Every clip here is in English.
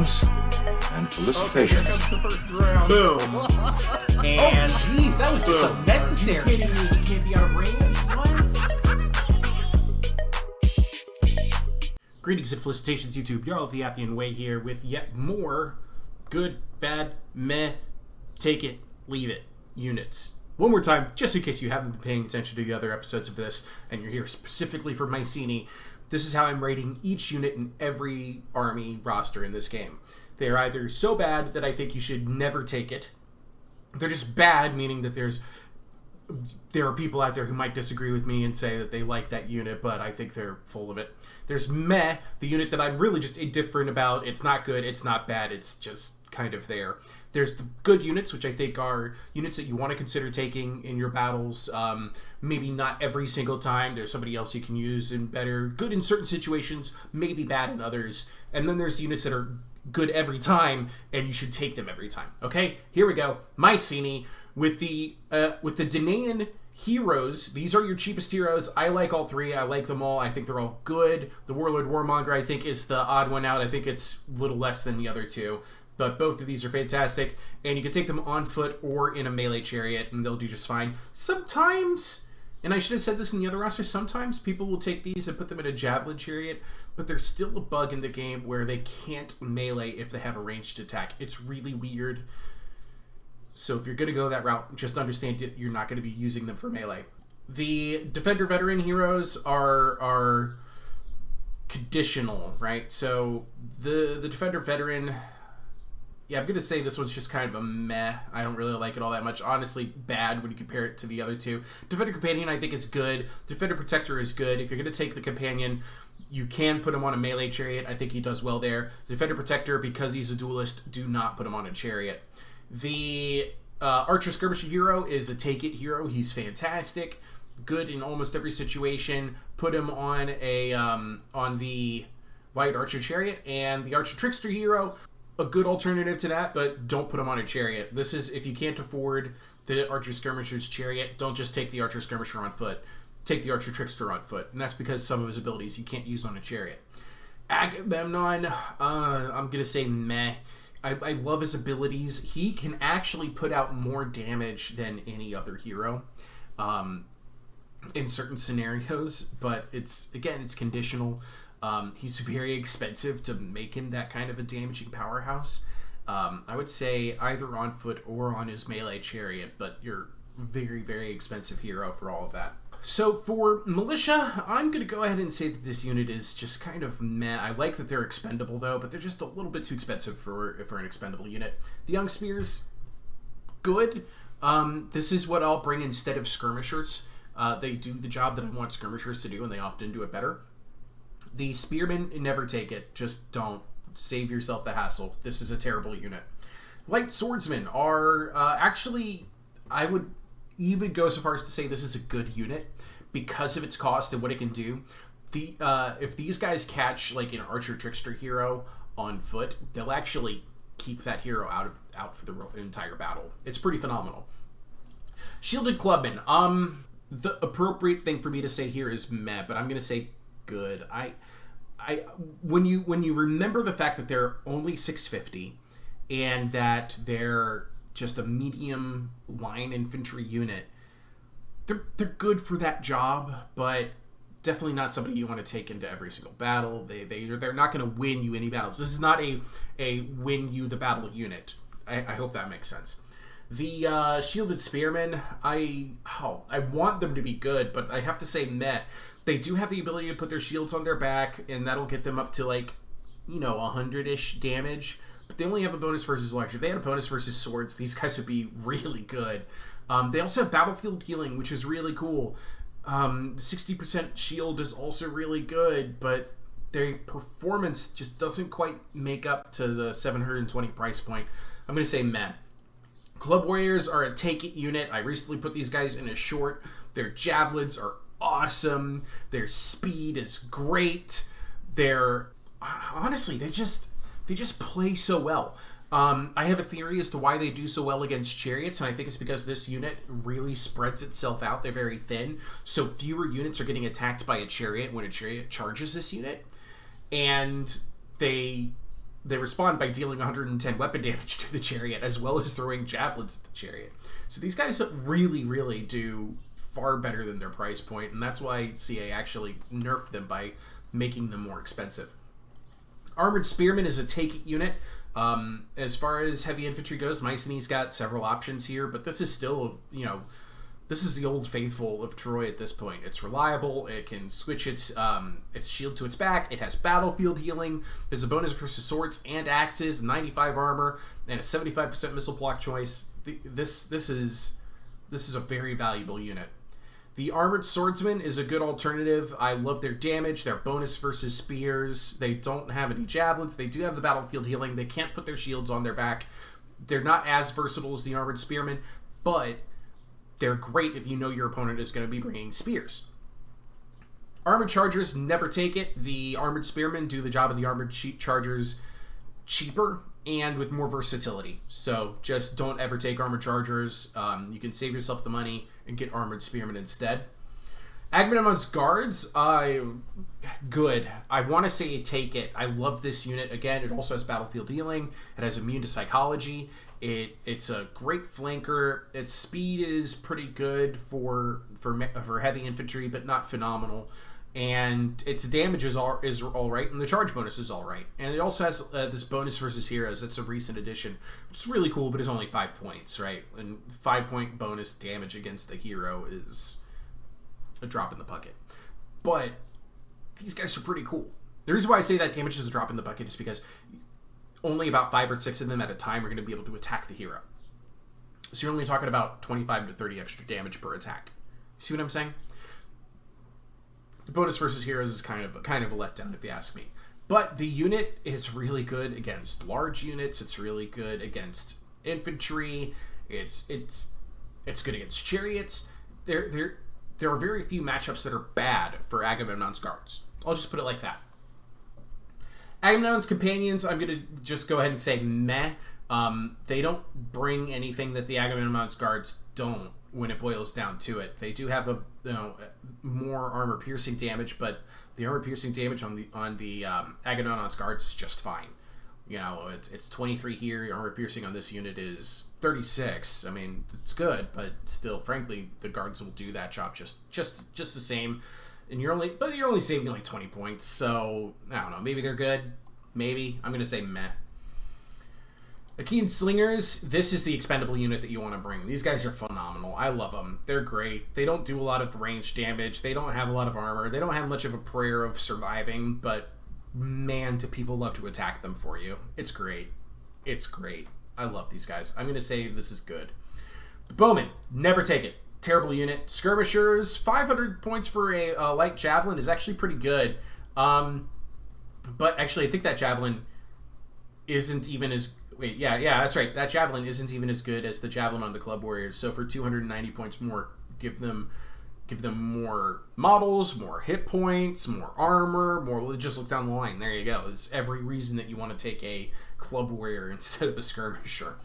Greetings and felicitations. Okay, here comes the first round. Boom. And Jeez, that was just boom. unnecessary. You kidding me? You can't be out of range? What? Greetings and felicitations, YouTube. Jarl of the Appian Way here with yet more good, bad, meh, take it, leave it units. One more time, just in case you haven't been paying attention to the other episodes of this, and you're here specifically for Mycenae, this is how I'm rating each unit in every army roster in this game. They are either so bad that I think you should never take it. They're just bad, meaning that there are people out there who might disagree with me and say that they like that unit, but I think they're full of it. There's meh, the unit that I'm really just indifferent about. It's not good, it's not bad, it's just kind of there. There's the good units, which I think are units that you want to consider taking in your battles. Maybe not every single time. There's somebody else you can use and better. Good in certain situations, maybe bad in others. And then there's units that are good every time, and you should take them every time. Okay, here we go. Mycenae with the Danaan heroes. These are your cheapest heroes. I like all three. I like them all. I think they're all good. The Warlord Warmonger, I think, is the odd one out. I think it's a little less than the other two. But both of these are fantastic, and you can take them on foot or in a melee chariot, and they'll do just fine. Sometimes, and I should have said this in the other roster, sometimes people will take these and put them in a javelin chariot, but there's still a bug in the game where they can't melee if they have a ranged attack. It's really weird. So if you're going to go that route, just understand that you're not going to be using them for melee. The Defender Veteran heroes are conditional, right? So the Defender Veteran... Yeah, I'm going to say this one's just kind of a meh. I don't really like it all that much. Honestly, bad when you compare it to the other two. Defender Companion, I think, is good. Defender Protector is good. If you're going to take the Companion, you can put him on a melee chariot. I think he does well there. Defender Protector, because he's a duelist, do not put him on a chariot. The Archer Skirmisher hero is a take-it hero. He's fantastic. Good in almost every situation. Put him on the Light Archer chariot. And the Archer Trickster hero... a good alternative to that, but don't put him on a chariot. This is, if you can't afford the Archer Skirmisher's chariot, don't just take the Archer Skirmisher on foot. Take the Archer Trickster on foot, and that's because some of his abilities you can't use on a chariot. Agamemnon, I'm going to say meh. I love his abilities. He can actually put out more damage than any other hero in certain scenarios, but it's conditional. He's very expensive to make him that kind of a damaging powerhouse. I would say either on foot or on his melee chariot, but you're very, very expensive hero for all of that. So for militia, I'm going to go ahead and say that this unit is just kind of meh. I like that they're expendable though, but they're just a little bit too expensive for an expendable unit. The Young Spears, good. This is what I'll bring instead of skirmishers. They do the job that I want skirmishers to do, and they often do it better. The Spearmen, never take it. Just don't. Save yourself the hassle. This is a terrible unit. Light Swordsmen are actually, I would even go so far as to say this is a good unit because of its cost and what it can do. If these guys catch like an Archer Trickster hero on foot, they'll actually keep that hero out for the entire battle. It's pretty phenomenal. Shielded Clubmen. The appropriate thing for me to say here is meh, but I'm going to say good. When you remember the fact that they're only 650 and that they're just a medium line infantry unit, they're good for that job, but definitely not somebody you want to take into every single battle. They're not going to win you any battles. This is not a win you the battle unit. I hope that makes sense. The Shielded Spearmen, I want them to be good, but I have to say meh. They do have the ability to put their shields on their back, and that'll get them up to, 100-ish damage. But they only have a bonus versus large. If they had a bonus versus swords, these guys would be really good. They also have battlefield healing, which is really cool. 60% shield is also really good, but their performance just doesn't quite make up to the 720 price point. I'm going to say meh. Club Warriors are a take-it unit. I recently put these guys in a short. Their javelins are awesome. Their speed is great. Honestly, they just play so well. I have a theory as to why they do so well against chariots, and I think it's because this unit really spreads itself out. They're very thin, so fewer units are getting attacked by a chariot when a chariot charges this unit, and they they respond by dealing 110 weapon damage to the chariot, as well as throwing javelins at the chariot. So these guys really, really do far better than their price point, and that's why CA actually nerfed them by making them more expensive. Armored Spearman is a take-it unit. As far as heavy infantry goes, Mycenae's got several options here, but this is still, this is the old faithful of Troy at this point. It's reliable. It can switch its shield to its back. It has battlefield healing. There's a bonus versus swords and axes, 95 armor, and a 75% missile block choice. This is a very valuable unit. The Armored Swordsman is a good alternative. I love their damage, their bonus versus spears. They don't have any javelins. They do have the battlefield healing. They can't put their shields on their back. They're not as versatile as the Armored Spearmen, but they're great if you know your opponent is going to be bringing spears. Armored Chargers, never take it. The Armored Spearmen do the job of the Armored Chargers cheaper and with more versatility. So just don't ever take Armored Chargers. You can save yourself the money and get Armored Spearmen instead. Agamemnon's Guards, good. I want to say take it. I love this unit. Again, it also has battlefield healing. It has immune to psychology. It's a great flanker. Its speed is pretty good for heavy infantry, but not phenomenal. And its damage is all right, and the charge bonus is all right. And it also has this bonus versus heroes. It's a recent addition, which is really cool, but it's only 5 points, right? And 5-point bonus damage against a hero is a drop in the bucket. But these guys are pretty cool. The reason why I say that damage is a drop in the bucket is because only about 5 or 6 of them at a time are going to be able to attack the hero. So you're only talking about 25 to 30 extra damage per attack. See what I'm saying? The bonus versus heroes is kind of a letdown, if you ask me. But the unit is really good against large units. It's really good against infantry. It's good against chariots. There are very few matchups that are bad for Agamemnon's Guards. I'll just put it like that. Agamemnon's Companions, I'm going to just go ahead and say meh. They don't bring anything that the Agamemnon's Guards don't when it boils down to it. They do have more armor piercing damage, but the armor piercing damage on the Agamemnon's Guards is just fine. It's 23 here. Your armor piercing on this unit is 36. I mean, it's good, but still, frankly, the Guards will do that job just the same. And you're only saving like 20 points. So I don't know. Maybe they're good. Maybe I'm gonna say meh. Achaean Slingers, this is the expendable unit that you want to bring. These guys are phenomenal. I love them. They're great. They don't do a lot of range damage. They don't have a lot of armor. They don't have much of a prayer of surviving, but man, do people love to attack them for you. It's great. It's great. I love these guys. I'm going to say this is good. The Bowmen, never take it. Terrible unit. Skirmishers, 500 points for a light javelin is actually pretty good. But actually, I think that javelin isn't even as... Wait, yeah, that's right. That javelin isn't even as good as the javelin on the Club Warriors. So for 290 points more, give them more models, more hit points, more armor, more... Just look down the line. There you go. It's every reason that you want to take a Club Warrior instead of a Skirmisher.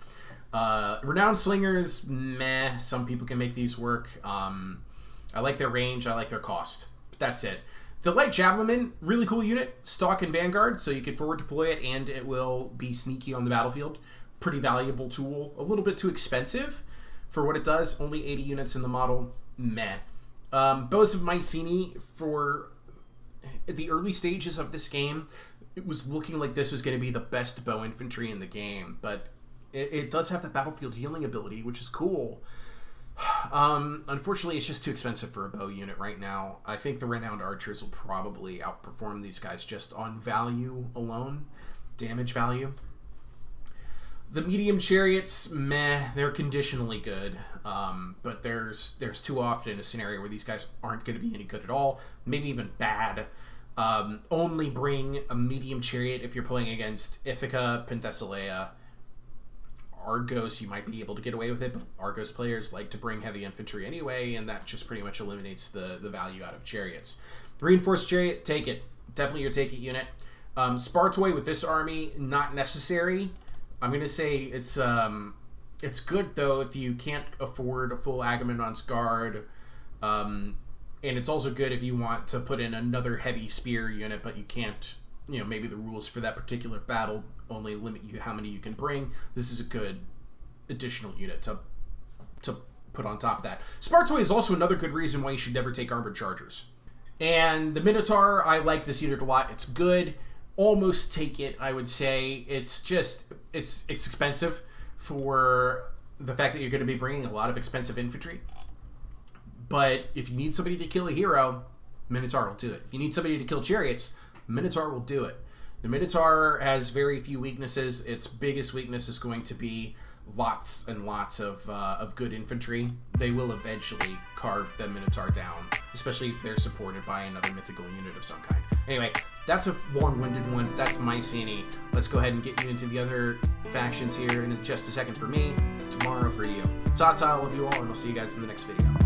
Renowned Slingers, meh. Some people can make these work. I like their range. I like their cost. But that's it. The Light Javelin, really cool unit. Stalk and Vanguard, so you can forward deploy it, and it will be sneaky on the battlefield. Pretty valuable tool. A little bit too expensive for what it does. Only 80 units in the model. Meh. Bows of Mycenae, for the early stages of this game, it was looking like this was going to be the best bow infantry in the game, but it does have the battlefield healing ability, which is cool. Unfortunately, it's just too expensive for a bow unit right now. I think the Renowned Archers will probably outperform these guys just on value alone, damage value. The Medium Chariots, meh, they're conditionally good, but there's too often a scenario where these guys aren't going to be any good at all, maybe even bad. Only bring a Medium Chariot if you're playing against Ithaca, Penthesilea, Argos. You might be able to get away with it, but Argos players like to bring heavy infantry anyway, and that just pretty much eliminates the value out of chariots. Reinforced Chariot, take it. Definitely your take it unit. Spartoi with this army, not necessary. I'm going to say it's good, though, if you can't afford a full Agamemnon's Guard. And it's also good if you want to put in another heavy spear unit, but you can't you know, maybe the rules for that particular battle only limit you how many you can bring. This is a good additional unit to put on top of that. Spartoi is also another good reason why you should never take armored chargers. And the Minotaur, I like this unit a lot. It's good. Almost take it, I would say. It's just, it's expensive for the fact that you're going to be bringing a lot of expensive infantry. But if you need somebody to kill a hero, Minotaur will do it. If you need somebody to kill Chariots, Minotaur will do it. The Minotaur has very few weaknesses. Its biggest weakness is going to be lots and lots of good infantry. They will eventually carve the Minotaur down, especially if they're supported by another mythical unit of some kind. Anyway, that's a long-winded one. That's Mycenae. Let's go ahead and get you into the other factions here in just a second for me, tomorrow for you. Ta-ta, love you all, and I'll see you guys in the next video.